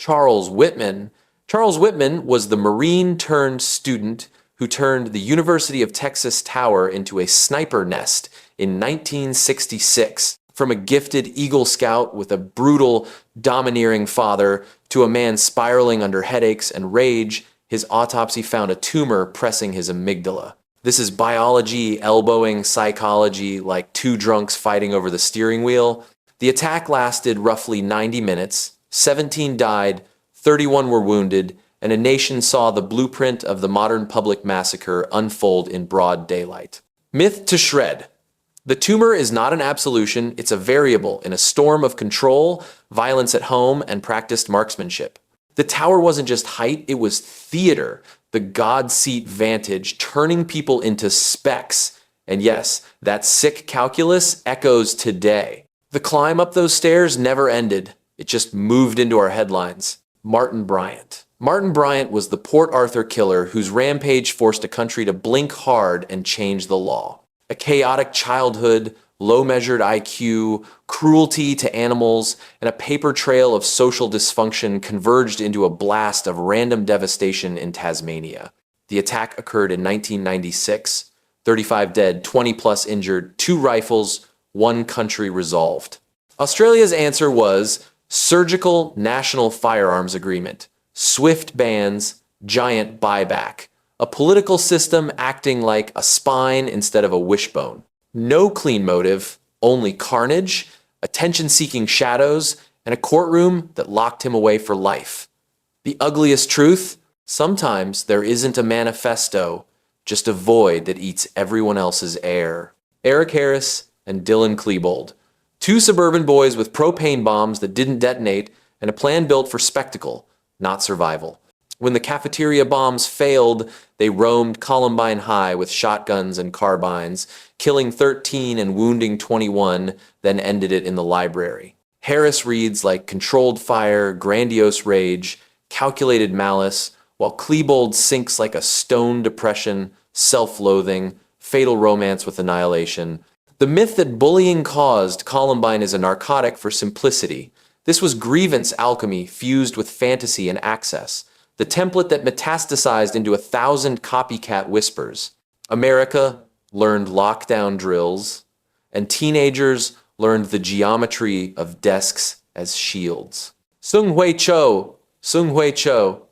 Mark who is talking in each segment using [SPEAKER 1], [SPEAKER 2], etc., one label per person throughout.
[SPEAKER 1] Charles Whitman. Charles Whitman was the Marine turned student who turned the University of Texas Tower into a sniper nest in 1966. From a gifted Eagle Scout with a brutal, domineering father to a man spiraling under headaches and rage, his autopsy found a tumor pressing his amygdala. This is biology elbowing psychology like two drunks fighting over the steering wheel. The attack lasted roughly 90 minutes, 17 died, 31 were wounded, and a nation saw the blueprint of the modern public massacre unfold in broad daylight. Myth to shred. The tumor is not an absolution, it's a variable in a storm of control, violence at home, and practiced marksmanship. The tower wasn't just height, it was theater, the God seat vantage, turning people into specks. And yes, that sick calculus echoes today. The climb up those stairs never ended, it just moved into our headlines. Martin Bryant. Martin Bryant was the Port Arthur killer whose rampage forced a country to blink hard and change the law. A chaotic childhood, low-measured IQ, cruelty to animals, and a paper trail of social dysfunction converged into a blast of random devastation in Tasmania. The attack occurred in 1996. 35 dead, 20+ injured, 2 rifles, 1 country resolved. Australia's answer was Surgical National Firearms Agreement, swift bans, giant buyback. A political system acting like a spine instead of a wishbone. No clean motive, only carnage, attention-seeking shadows, and a courtroom that locked him away for life. The ugliest truth? Sometimes there isn't a manifesto, just a void that eats everyone else's air. Eric Harris and Dylann Klebold. 2 suburban boys with propane bombs that didn't detonate and a plan built for spectacle, not survival. When the cafeteria bombs failed, they roamed Columbine High with shotguns and carbines, killing 13 and wounding 21, then ended it in the library. Harris reads like controlled fire, grandiose rage, calculated malice, while Klebold sinks like a stone depression, self-loathing, fatal romance with annihilation. The myth that bullying caused Columbine is a narcotic for simplicity. This was grievance alchemy fused with fantasy and access. The template that metastasized into 1,000 copycat whispers. America learned lockdown drills, and teenagers learned the geometry of desks as shields. Seung-Hui Cho. Seung-Hui Cho.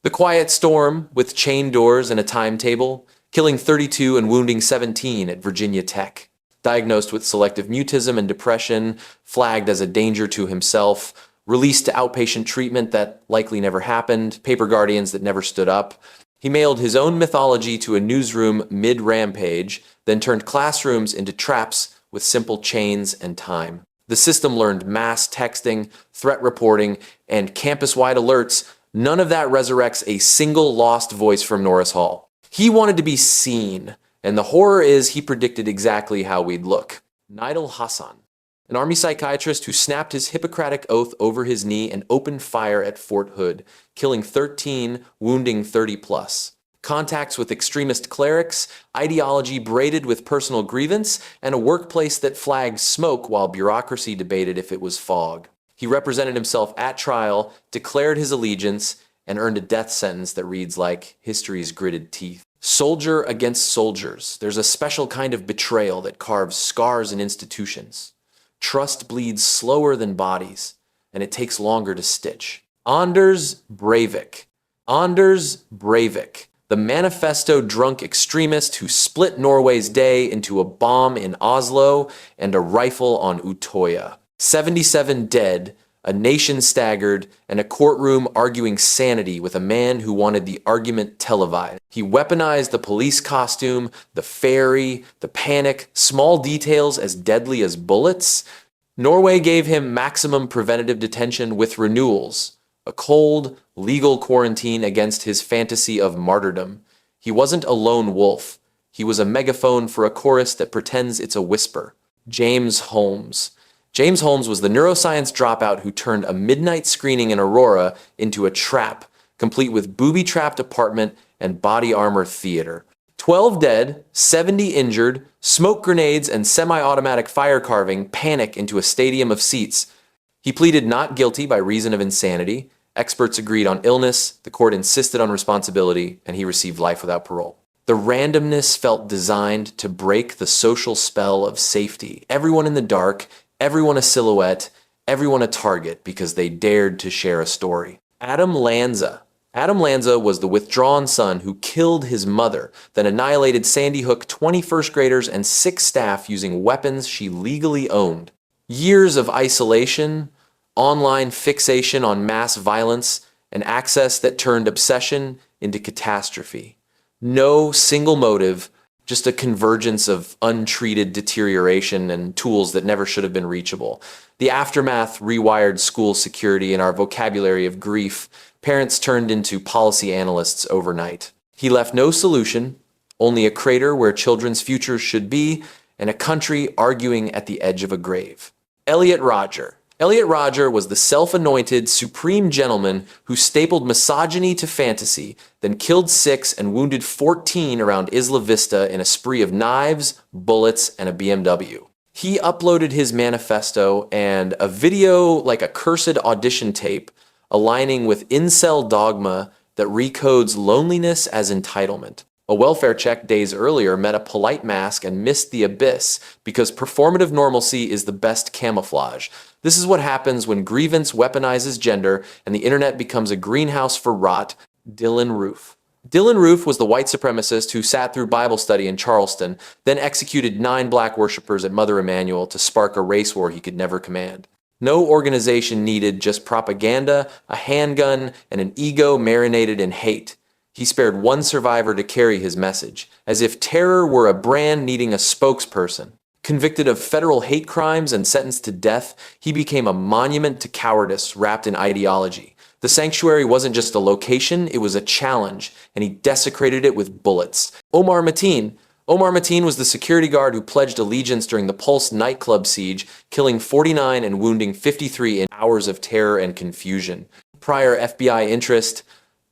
[SPEAKER 1] The Quiet Storm with chain doors and a timetable, killing 32 and wounding 17 at Virginia Tech. Diagnosed with selective mutism and depression, flagged as a danger to himself, released to outpatient treatment that likely never happened, paper guardians that never stood up. He mailed his own mythology to a newsroom mid-rampage, then turned classrooms into traps with simple chains and time. The system learned mass texting, threat reporting, and campus-wide alerts. None of that resurrects a single lost voice from Norris Hall. He wanted to be seen, and the horror is he predicted exactly how we'd look. Nidal Hassan. An army psychiatrist who snapped his Hippocratic oath over his knee and opened fire at Fort Hood, killing 13, wounding 30+. Contacts with extremist clerics, ideology braided with personal grievance, and a workplace that flagged smoke while bureaucracy debated if it was fog. He represented himself at trial, declared his allegiance, and earned a death sentence that reads like history's gritted teeth. Soldier against soldiers. There's a special kind of betrayal that carves scars in institutions. Trust bleeds slower than bodies, and it takes longer to stitch. Anders Breivik. Anders Breivik, the manifesto drunk extremist who split Norway's day into a bomb in Oslo and a rifle on Utoya. 77 dead, a nation staggered, and a courtroom arguing sanity with a man who wanted the argument televised. He weaponized the police costume, the ferry, the panic, small details as deadly as bullets. Norway gave him maximum preventative detention with renewals, a cold, legal quarantine against his fantasy of martyrdom. He wasn't a lone wolf. He was a megaphone for a chorus that pretends it's a whisper. James Holmes. James Holmes was the neuroscience dropout who turned a midnight screening in Aurora into a trap, complete with booby-trapped apartment and body armor theater. 12 dead, 70 injured, smoke grenades and semi-automatic fire carving panic into a stadium of seats. He pleaded not guilty by reason of insanity, Experts agreed on illness, the court insisted on responsibility, and he received life without parole. The randomness felt designed to break the social spell of safety. Everyone in the dark, everyone a silhouette, everyone a target because they dared to share a story. Adam Lanza. Adam Lanza was the withdrawn son who killed his mother, then annihilated Sandy Hook 21st graders and 6 staff using weapons she legally owned. Years of isolation, online fixation on mass violence, and access that turned obsession into catastrophe. No single motive, just a convergence of untreated deterioration and tools that never should have been reachable. The aftermath rewired school security and our vocabulary of grief. Parents turned into policy analysts overnight. He left no solution, only a crater where children's futures should be, and a country arguing at the edge of a grave. Elliot Rodger. Elliot Rodger was the self-anointed supreme gentleman who stapled misogyny to fantasy, then killed 6 and wounded 14 around Isla Vista in a spree of knives, bullets, and a BMW. He uploaded his manifesto and a video like a cursed audition tape aligning with incel dogma that recodes loneliness as entitlement. A welfare check days earlier met a polite mask and missed the abyss because performative normalcy is the best camouflage. This is what happens when grievance weaponizes gender and the internet becomes a greenhouse for rot. Dylann Roof. Dylann Roof was the white supremacist who sat through Bible study in Charleston, then executed 9 black worshippers at Mother Emanuel to spark a race war he could never command. No organization needed just propaganda, a handgun, and an ego marinated in hate. He spared one survivor to carry his message, as if terror were a brand needing a spokesperson. Convicted of federal hate crimes and sentenced to death, he became a monument to cowardice wrapped in ideology. The sanctuary wasn't just a location, it was a challenge, and he desecrated it with bullets. Omar Mateen. Omar Mateen was the security guard who pledged allegiance during the Pulse nightclub siege, killing 49 and wounding 53 in hours of terror and confusion. Prior FBI interest,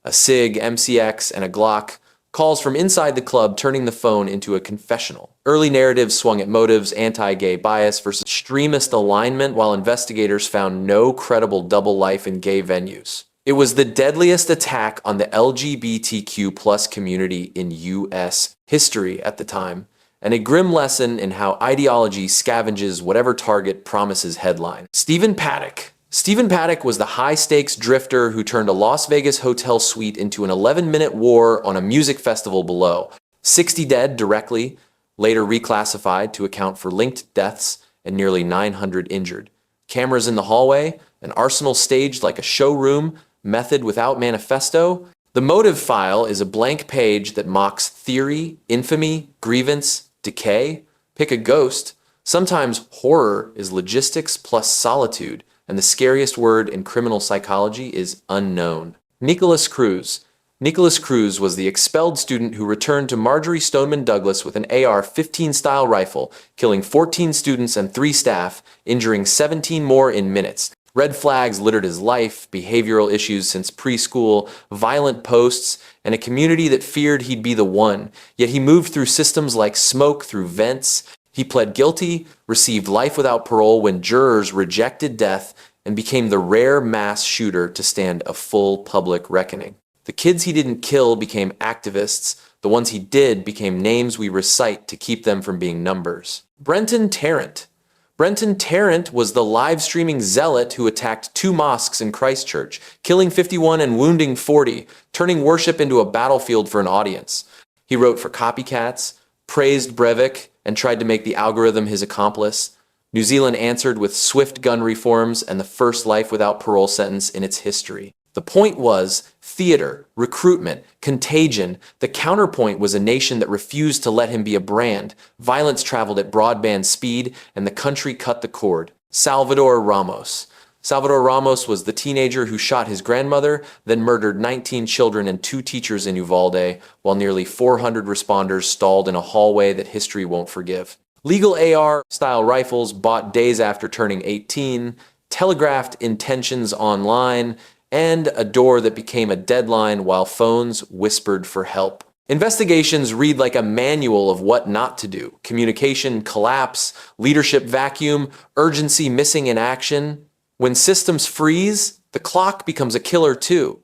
[SPEAKER 1] a SIG, MCX, and a Glock, calls from inside the club turning the phone into a confessional. Early narratives swung at motives, anti-gay bias versus extremist alignment, while investigators found no credible double life in gay venues. It was the deadliest attack on the LGBTQ+ community in U.S. history at the time, and a grim lesson in how ideology scavenges whatever target promises headline. Stephen Paddock. Stephen Paddock was the high-stakes drifter who turned a Las Vegas hotel suite into an 11-minute war on a music festival below. 60 dead directly, later reclassified to account for linked deaths, and nearly 900 injured. Cameras in the hallway, an arsenal staged like a showroom, method without manifesto. The motive file is a blank page that mocks theory, infamy, grievance, decay. Pick a ghost. Sometimes horror is logistics plus solitude, and the scariest word in criminal psychology is unknown. Nikolas Cruz. Nikolas Cruz was the expelled student who returned to Marjory Stoneman Douglas with an AR-15 style rifle, killing 14 students and 3 staff, injuring 17 more in minutes. Red flags littered his life, behavioral issues since preschool, violent posts, and a community that feared he'd be the one. Yet he moved through systems like smoke through vents. He pled guilty, received life without parole when jurors rejected death, and became the rare mass shooter to stand a full public reckoning. The kids he didn't kill became activists. The ones he did became names we recite to keep them from being numbers. Brenton Tarrant. Brenton Tarrant was the live-streaming zealot who attacked 2 mosques in Christchurch, killing 51 and wounding 40, turning worship into a battlefield for an audience. He wrote for copycats, praised Breivik, and tried to make the algorithm his accomplice. New Zealand answered with swift gun reforms and the first life without parole sentence in its history. The point was theater, recruitment, contagion. The counterpoint was a nation that refused to let him be a brand. Violence traveled at broadband speed, and the country cut the cord. Salvador Ramos. Salvador Ramos was the teenager who shot his grandmother, then murdered 19 children and 2 teachers in Uvalde, while nearly 400 responders stalled in a hallway that history won't forgive. Legal AR-style rifles bought days after turning 18, telegraphed intentions online, and a door that became a deadline while phones whispered for help. Investigations read like a manual of what not to do. Communication collapse, leadership vacuum, urgency missing in action. When systems freeze, The clock becomes a killer too.